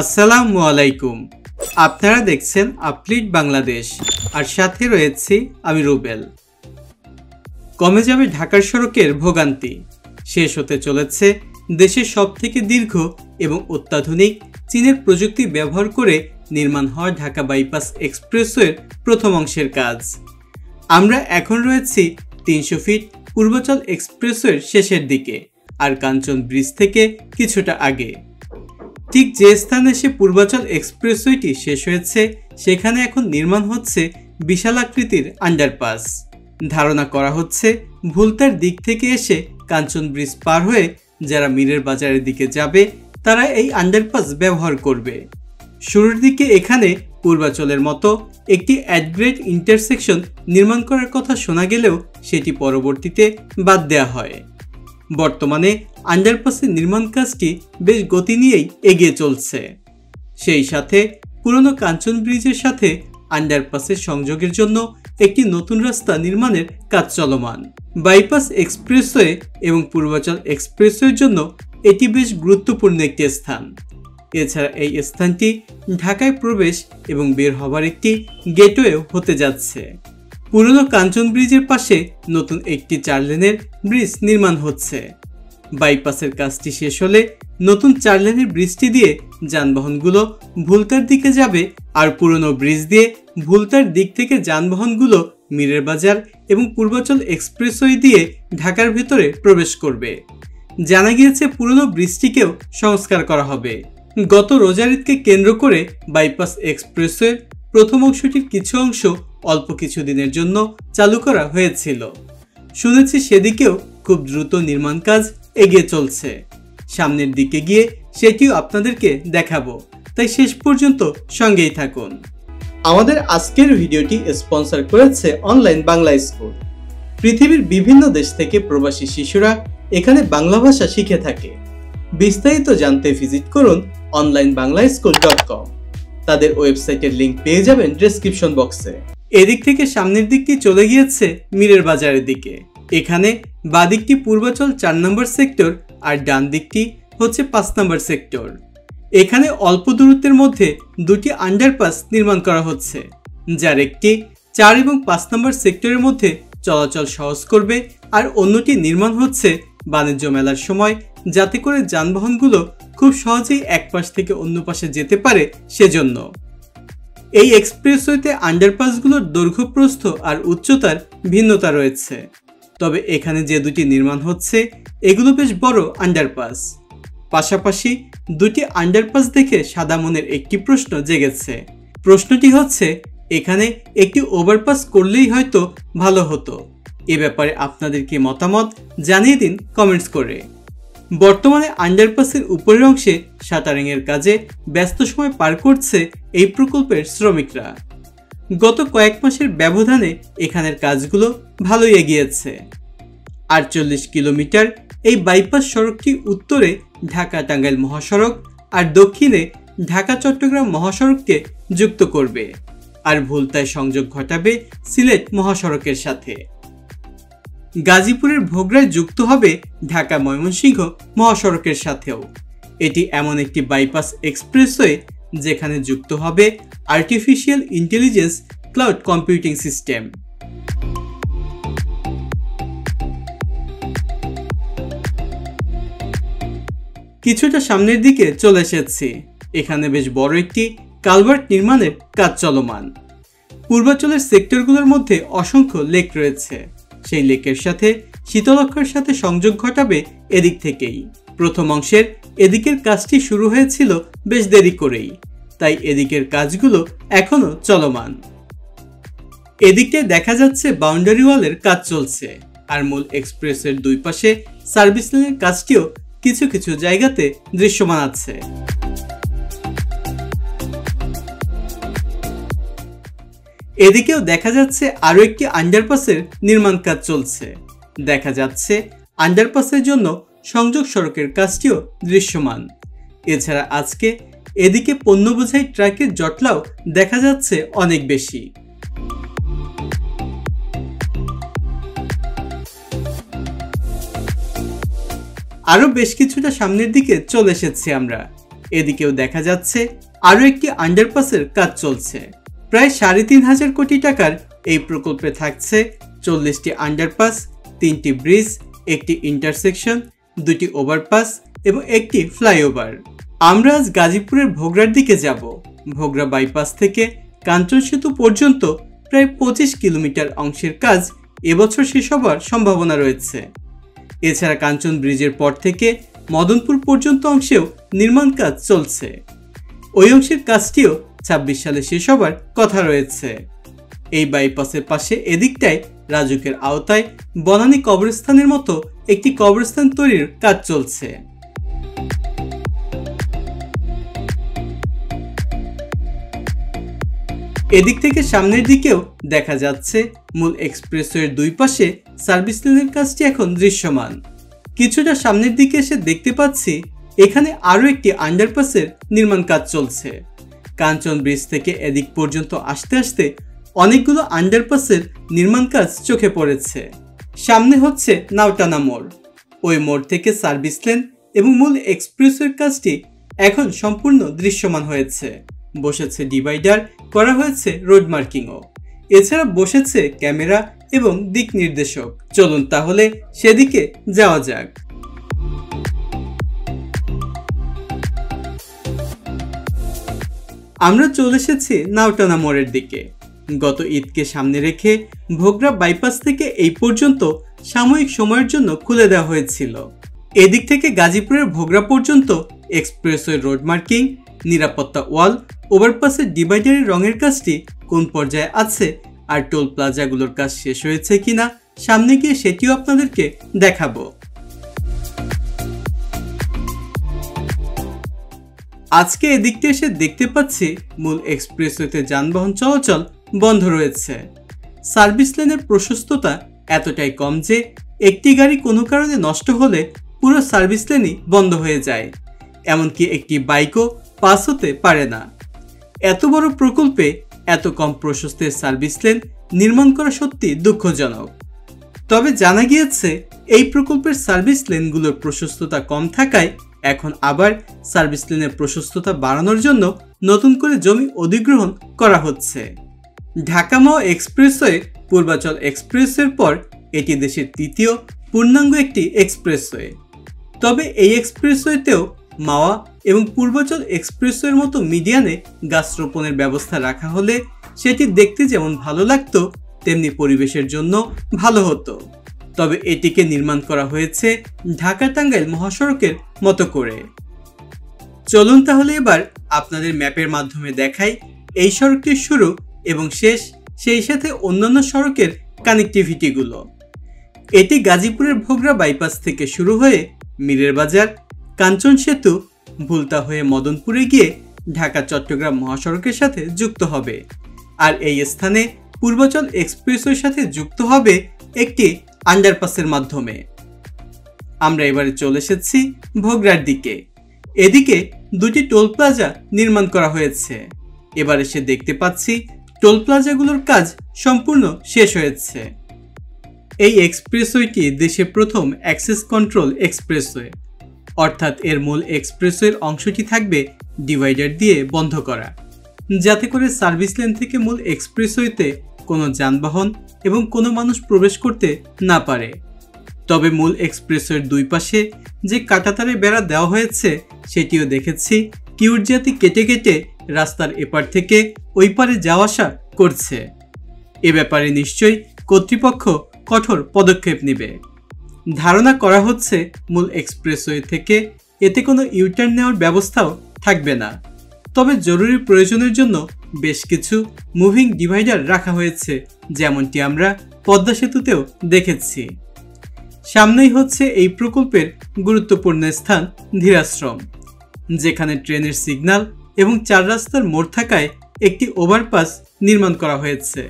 আসসালামু আলাইকুম। আপনারা দেখছেন আপলিট বাংলাদেশ, আর সাথে রয়েছি আমি রুবেল। কমে যাবে ঢাকার সড়কের ভোগান্তি, শেষ হতে চলেছে দেশের সবথেকে দীর্ঘ এবং অত্যাধুনিক চীনের প্রযুক্তি ব্যবহার করে নির্মাণ হওয়া ঢাকা বাইপাস এক্সপ্রেসওয়ের প্রথম অংশের কাজ। আমরা এখন রয়েছি 300 ফিট পূর্বাচল এক্সপ্রেসওয়ের শেষের দিকে, আর কাঞ্চন ব্রিজ থেকে কিছুটা আগে। ঠিক যে স্থানে এসে পূর্বাচল এক্সপ্রেসওয়েটি শেষ হয়েছে, সেখানে এখন নির্মাণ হচ্ছে বিশাল আকৃতির আন্ডারপাস। ধারণা করা হচ্ছে ভুলতার দিক থেকে এসে কাঞ্চন ব্রিজ পার হয়ে যারা মীরের বাজারের দিকে যাবে তারা এই আন্ডারপাস ব্যবহার করবে। শুরুর দিকে এখানে পূর্বাচলের মতো একটি অ্যাডগ্রেড ইন্টারসেকশন নির্মাণ করার কথা শোনা গেলেও সেটি পরবর্তীতে বাদ দেওয়া হয়। বর্তমানে আন্ডারপাসের নির্মাণ কাজটি বেশ গতি নিয়েই এগিয়ে চলছে। সেই সাথে পুরনো কাঞ্চন ব্রিজের সাথে আন্ডারপাসের সংযোগের জন্য একটি নতুন রাস্তা নির্মাণের কাজ চলমান। বাইপাস এক্সপ্রেসওয়ে এবং পূর্বাচল এক্সপ্রেসওয়ের জন্য এটি বেশ গুরুত্বপূর্ণ একটি স্থান। এছাড়া এই স্থানটি ঢাকায় প্রবেশ এবং বের হবার একটি গেটওয়ে হতে যাচ্ছে। পুরনো কাঞ্চন ব্রিজের পাশে নতুন একটি 4 লেনের ব্রিজ নির্মাণ হচ্ছে। বাইপাসের কাজটি শেষ হলে নতুন 4 লেনের ব্রিজটি দিয়ে যানবাহনগুলো ভুলতার দিকে যাবে, আর পুরনো ব্রিজ দিয়ে ভুলতার দিক থেকে যানবাহনগুলো মীরের বাজার এবং পূর্বাচল এক্সপ্রেসওয়ে দিয়ে ঢাকার ভেতরে প্রবেশ করবে। জানা গিয়েছে পুরনো ব্রিজটিকেও সংস্কার করা হবে। গত রোজার ঈদকে কেন্দ্র করে বাইপাস এক্সপ্রেসওয়ের প্রথম অংশটির কিছু অংশ অল্প কিছু দিনের জন্য চালু করা হয়েছিল। শুনেছি সেদিকেও খুব দ্রুত নির্মাণ কাজ এগিয়ে চলছে। সামনের দিকে গিয়ে সেটিও আপনাদেরকে দেখাবো, তাই শেষ পর্যন্ত সঙ্গেই থাকুন। আমাদের আজকের ভিডিওটি স্পন্সর করেছে অনলাইন বাংলা স্কুল। পৃথিবীর বিভিন্ন দেশ থেকে প্রবাসী শিশুরা এখানে বাংলা ভাষা শিখে থাকে। বিস্তারিত জানতে ভিজিট করুন onlinebanglaschool.com। তাদের ওয়েবসাইটের লিংক পেয়ে যাবেন ডেসক্রিপশন বক্সে। এদিক থেকে সামনের দিকটি চলে গিয়েছে মীরের বাজারের দিকে। এখানে বাঁ দিকটি পূর্বাচল 4 নম্বর সেক্টর, আর ডান দিকটি হচ্ছে 5 নম্বর সেক্টর। এখানে অল্প দূরত্বের মধ্যে দুটি আন্ডারপাস নির্মাণ করা হচ্ছে, যার একটি 4 এবং 5 নম্বর সেক্টরের মধ্যে চলাচল সহজ করবে, আর অন্যটি নির্মাণ হচ্ছে বাণিজ্য মেলার সময়, যাতে করে যানবাহনগুলো খুব সহজেই এক পাশ থেকে অন্য পাশে যেতে পারে সেজন্য। এই এক্সপ্রেসওয়েতে আন্ডারপাসগুলোর দৈর্ঘ্য, প্রস্থ আর উচ্চতার ভিন্নতা রয়েছে, তবে এখানে যে দুটি নির্মাণ হচ্ছে এগুলো বেশ বড় আন্ডারপাস। পাশাপাশি দুটি আন্ডারপাস দেখে সাদা মনের একটি প্রশ্ন জেগেছে। প্রশ্নটি হচ্ছে, এখানে একটি ওভারপাস করলেই হয়তো ভালো হতো। এ ব্যাপারে আপনাদের কি মতামত জানিয়ে দিন কমেন্টস করে। বর্তমানে আন্ডারপাসের উপরের অংশে শাটারিংয়ের কাজে ব্যস্ত সময় পার করছে এই প্রকল্পের শ্রমিকরা। গত কয়েক মাসের ব্যবধানে এখানের কাজগুলো ভালোই এগিয়েছে। 48 কিলোমিটার এই বাইপাস সড়কটি উত্তরে ঢাকা টাঙ্গাইল মহাসড়ক আর দক্ষিণে ঢাকা চট্টগ্রাম মহাসড়ককে যুক্ত করবে, আর ভুলতায় সংযোগ ঘটাবে সিলেট মহাসড়কের সাথে। গাজীপুরের ভোগড়ায় যুক্ত হবে ঢাকা ময়মনসিংহ মহাসড়কের সাথেও। এটি এমন একটি বাইপাস এক্সপ্রেসওয়ে যেখানে যুক্ত হবে artificial intelligence cloud computing system. কিছুটা সামনের দিকে চলে এসেছি। এখানে বেশ বড় একটি কালভার্ট নির্মাণের কাজ চলমান। পূর্বাচলের সেক্টরগুলোর মধ্যে অসংখ্য লেক রয়েছে। সেই লেকের সাথে শীতলক্ষার সাথে সংযোগ ঘটাবে এদিক থেকেই। প্রথম অংশের এদিকের কাজটি শুরু হয়েছিল বেশ দেরি করেই, তাই এদিকের কাজগুলো এখনো চলমান। এদিকে দেখা যাচ্ছে বাউন্ডারি ওয়ালের কাজ চলছে, আর মূল এক্সপ্রেসের দুই পাশে সার্ভিস লেনের কাজটিও কিছু কিছু জায়গাতে দৃশ্যমান আছে। এদিকেও দেখা যাচ্ছে আরো একটি আন্ডারপাসের নির্মাণ কাজ চলছে। দেখা যাচ্ছে আন্ডারপাসের জন্য সংযোগ সড়কের কাজটিও দৃশ্যমান। এছাড়া আজকে এদিকে পণ্য বোঝাই ট্রাকের জটলাও দেখা যাচ্ছে অনেক বেশি। আরো বেশ কিছুটা সামনের দিকে চলে এসেছি আমরা। এদিকেও দেখা যাচ্ছে আরও একটি আন্ডারপাসের কাজ চলছে। প্রায় 3.5 কোটি টাকার এই প্রকল্পে থাকছে 40টি আন্ডারপাস, 3টি ব্রিজ, একটি ইন্টারসেকশন, 2টি ওভারপাস এবং একটি ফ্লাইওভার। আমরা আজ গাজীপুরের ভোগড়ার দিকে যাব। ভোগড়া বাইপাস থেকে কাঞ্চন সেতু পর্যন্ত প্রায় 25 কিলোমিটার অংশের কাজ এবছর শেষ হবার সম্ভাবনা রয়েছে। এছাড়া কাঞ্চন ব্রিজের পর থেকে মদনপুর পর্যন্ত অংশেও নির্মাণ কাজ চলছে। ওই অংশের কাজটিও 26 সালে শেষ হবার কথা রয়েছে। এই বাইপাসের পাশে এদিকটায় রাজুকের আওতায় বনানী কবরস্থানের মতো একটি কবরস্থান তৈরির কাজ চলছে। এদিক থেকে সামনের দিকেও দেখা যাচ্ছে মূল এক্সপ্রেসওয়ের দুই পাশে সার্ভিস লেনের কাজটি এখন দৃশ্যমান। কিছুটা সামনের দিকে এসে দেখতে পাচ্ছি এখানে আরও একটি আন্ডারপাসের নির্মাণ কাজ চলছে। কাঞ্চন ব্রিজ থেকে এদিক পর্যন্ত আসতে আসতে অনেকগুলো আন্ডারপাসের নির্মাণ কাজ চোখে পড়েছে। সামনে হচ্ছে নাওটানা মোড়। ওই মোড় থেকে সার্ভিস লেন এবং মূল এক্সপ্রেসওয়ের কাজটি এখন সম্পূর্ণ দৃশ্যমান হয়েছে। বসেছে ডিভাইডার, করা হয়েছে রোড মার্কিংও। এছাড়া বসেছে ক্যামেরা এবং দিক নির্দেশক। চলুন তাহলে সেদিকে যাওয়া যাক। আমরা চলে এসেছি নাওটানা মোড়ের দিকে। গত ঈদকে সামনে রেখে ভোগড়া বাইপাস থেকে এই পর্যন্ত সাময়িক সময়ের জন্য খুলে দেওয়া হয়েছিল। এদিক থেকে গাজীপুরের ভোগড়া পর্যন্ত এক্সপ্রেসওয়ে রোড মার্কিং, নিরাপত্তা ওয়াল, ওভারপাসের ডিভাইডারের রঙের কাজটি কোন পর্যায়ে আছে আর টোল প্লাজাগুলোর কাজ শেষ হয়েছে কিনা সামনে গিয়ে সেটিও আপনাদেরকে দেখাবো। আজকে এদিকটা এসে দেখতে পাচ্ছি মূল এক্সপ্রেসওয়েতে যানবাহন চলাচল বন্ধ রয়েছে। সার্ভিস লেনের প্রশস্ততা এতটাই কম যে একটি গাড়ি কোনো কারণে নষ্ট হলে পুরো সার্ভিস লেনই বন্ধ হয়ে যায়। এমনকি একটি বাইকও পাস হতে পারে না। এত বড় প্রকল্পে এত কম প্রশস্তের সার্ভিস লেন নির্মাণ করা সত্যি দুঃখজনক। তবে জানা গিয়েছে এই প্রকল্পের সার্ভিস লেনগুলোর প্রশস্ততা কম থাকায় এখন আবার সার্ভিস লেনের প্রশস্ততা বাড়ানোর জন্য নতুন করে জমি অধিগ্রহণ করা হচ্ছে। ঢাকা মাওয়া এক্সপ্রেসওয়ে পূর্বাচল এক্সপ্রেসওয়ের পর এটি দেশের তৃতীয় পূর্ণাঙ্গ একটি এক্সপ্রেসওয়ে। তবে এই এক্সপ্রেসওয়েতেও মাওয়া এবং পূর্বাচল এক্সপ্রেসওয়ের মতো মিডিয়ানে গাছ রোপণের ব্যবস্থা রাখা হলে সেটি দেখতে যেমন ভালো লাগতো তেমনি পরিবেশের জন্য ভালো হতো। তবে এটিকে নির্মাণ করা হয়েছে ঢাকা টাঙ্গাইল মহাসড়কের মতো করে। চলুন তাহলে এবার আপনাদের ম্যাপের মাধ্যমে দেখাই এই সড়কটির শুরু এবং শেষ, সেই সাথে অন্যান্য সড়কের কানেক্টিভিটিগুলো। এটি গাজীপুরের ভোগড়া বাইপাস থেকে শুরু হয়ে মীরের বাজার, কাঞ্চন সেতু, ভুলতা হয়ে মদনপুরে গিয়ে ঢাকা চট্টগ্রাম মহাসড়কের সাথে যুক্ত হবে। আর এই স্থানে পূর্বাচল এক্সপ্রেসওয়ের সাথে যুক্ত হবে একটি আন্ডারপাসের মাধ্যমে। আমরা এবারে চলে এসেছি ভোগড়ার দিকে। এদিকে দুটি টোল প্লাজা নির্মাণ করা হয়েছে। এবার এসে দেখতে পাচ্ছি টোল প্লাজাগুলোর কাজ সম্পূর্ণ শেষ হয়েছে। এই এক্সপ্রেসওয়েটি দেশে প্রথম অ্যাক্সেস কন্ট্রোল এক্সপ্রেসওয়ে, অর্থাৎ এর মূল এক্সপ্রেসওয়ের অংশটি থাকবে ডিভাইডার দিয়ে বন্ধ করা, যাতে করে সার্ভিস লেন থেকে মূল এক্সপ্রেসওয়েতে কোনো যানবাহন এবং কোনো মানুষ প্রবেশ করতে না পারে। তবে মূল এক্সপ্রেসওয়ের দুই পাশে যে কাঁটাতারের বেড়া দেওয়া হয়েছে সেটিও দেখেছি কিউট জাতি কেটে কেটে রাস্তার এপার থেকে ওই পারে যাওয়া আসা করছে। এ ব্যাপারে নিশ্চয়ই কর্তৃপক্ষ কঠোর পদক্ষেপ নেবে। ধারণা করা হচ্ছে মূল এক্সপ্রেসওয়ে থেকে এতে কোনো ইউটার্ন নেওয়ার ব্যবস্থাও থাকবে না। তবে জরুরি প্রয়োজনের জন্য বেশ কিছু মুভিং ডিভাইডার রাখা হয়েছে, যেমনটি আমরা পদ্মা সেতুতেও দেখেছি। সামনেই হচ্ছে এই প্রকল্পের গুরুত্বপূর্ণ স্থান ধীরাশ্রম, যেখানে ট্রেনের সিগন্যাল এবং 4 রাস্তার মোড় থাকায় একটি ওভারপাস নির্মাণ করা হয়েছে।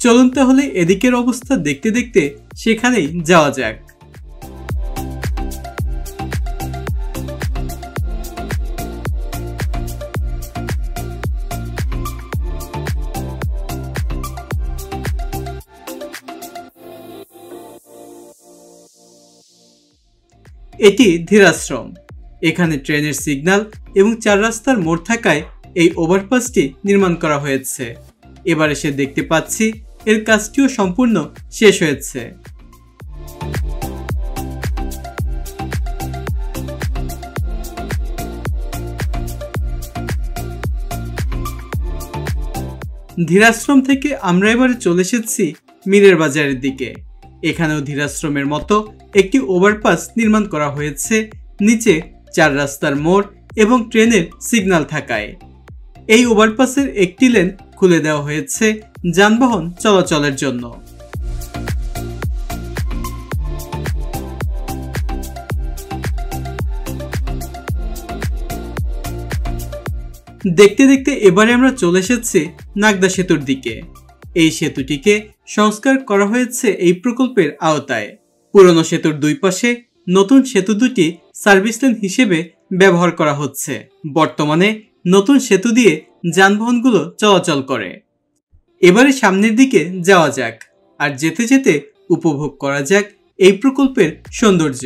চলুন তাহলে এদিকের অবস্থা দেখতে দেখতে সেখানেই যাওয়া যাক। এটি ধীরাশ্রম। এখানে ট্রেনের সিগন্যাল এবং 4 রাস্তার মোড় থাকায় এই ওভারপাসটি নির্মাণ করা হয়েছে। এবার এসে দেখতে পাচ্ছি এর কাজটিও সম্পূর্ণ শেষ হয়েছে। ধীরাশ্রম থেকে আমরা এবারে চলে এসেছি মীরের বাজারের দিকে। এখানেও ধীরাশ্রমের মতো একটি ওভারপাস নির্মাণ করা হয়েছে নিচে 4 রাস্তার মোড় এবং ট্রেনের সিগন্যাল থাকায়। এই ওভারপাসের একটি লেন খুলে দেওয়া হয়েছে যানবাহন চলাচলের জন্য। দেখতে দেখতে এবারে আমরা চলে এসেছি নাগদা সেতুর দিকে। এই সেতুটিকে সংস্কার করা হয়েছে এই প্রকল্পের আওতায়। পুরনো সেতুর দুই পাশে নতুন সেতু দুটি সার্ভিস লেন হিসেবে ব্যবহার করা হচ্ছে। বর্তমানে নতুন সেতু দিয়ে যানবাহনগুলো চলাচল করে। এবারে সামনের দিকে যাওয়া যাক আর যেতে যেতে উপভোগ করা যাক এই প্রকল্পের সৌন্দর্য।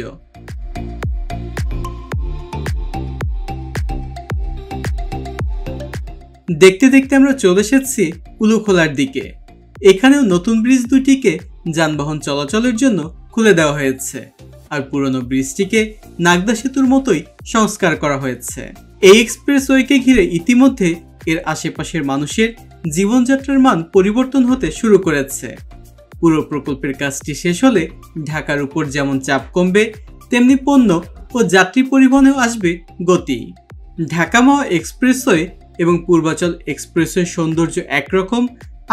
দেখতে দেখতে আমরা চলে এসেছি উলুখোলার দিকে। এখানেও নতুন ব্রিজ দুটিকে যানবাহন চলাচলের জন্য খুলে দেওয়া হয়েছে আর পুরনো ব্রিজটিকে নাগদা সেতুর মতোই সংস্কার করা হয়েছে। এই এক্সপ্রেসওয়েকে ঘিরে ইতিমধ্যে এর আশেপাশের মানুষের জীবনযাত্রার মান পরিবর্তন হতে শুরু করেছে। পুরো প্রকল্পের কাজটি শেষ হলে ঢাকার উপর যেমন চাপ কমবে, তেমনি পণ্য ও যাত্রী পরিবহনেও আসবে গতি। ঢাকা মাওয়া এক্সপ্রেসওয়ে এবং পূর্বাচল এক্সপ্রেসওয়ের সৌন্দর্য একরকম,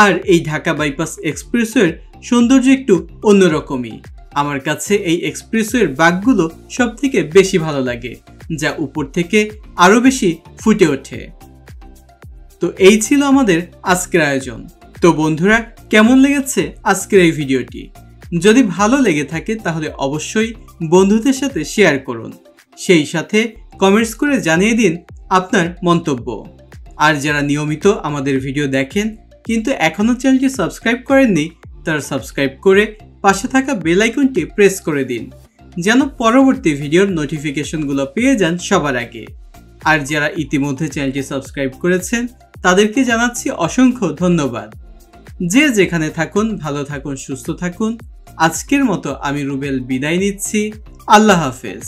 আর এই ঢাকা বাইপাস এক্সপ্রেসওয়ের সৌন্দর্য একটু অন্যরকমই। আমার কাছে এই এক্সপ্রেসওয়ের বাঁকগুলো সব থেকে বেশি ভালো লাগে, যা উপর থেকে আরো বেশি ফুটে ওঠে। তো এই ছিল আমাদের আজকের আয়োজন। তো বন্ধুরা, কেমন লেগেছে আজকের এই ভিডিওটি? যদি ভালো লেগে থাকে তাহলে অবশ্যই বন্ধুদের সাথে শেয়ার করুন। সেই সাথে কমেন্টস করে জানিয়ে দিন আপনার মন্তব্য। আর যারা নিয়মিত আমাদের ভিডিও দেখেন কিন্তু এখনও চ্যানেলটি সাবস্ক্রাইব করেননি, তারা সাবস্ক্রাইব করে পাশে থাকা বেল আইকনটি প্রেস করে দিন, যেন পরবর্তী ভিডিওর নোটিফিকেশনগুলো পেয়ে যান সবার আগে। আর যারা ইতিমধ্যে চ্যানেলটি সাবস্ক্রাইব করেছেন তাদেরকে জানাচ্ছি অসংখ্য ধন্যবাদ। যে যেখানে থাকুন ভালো থাকুন, সুস্থ থাকুন। আজকের মতো আমি রুবেল বিদায় নিচ্ছি। আল্লাহ হাফেজ।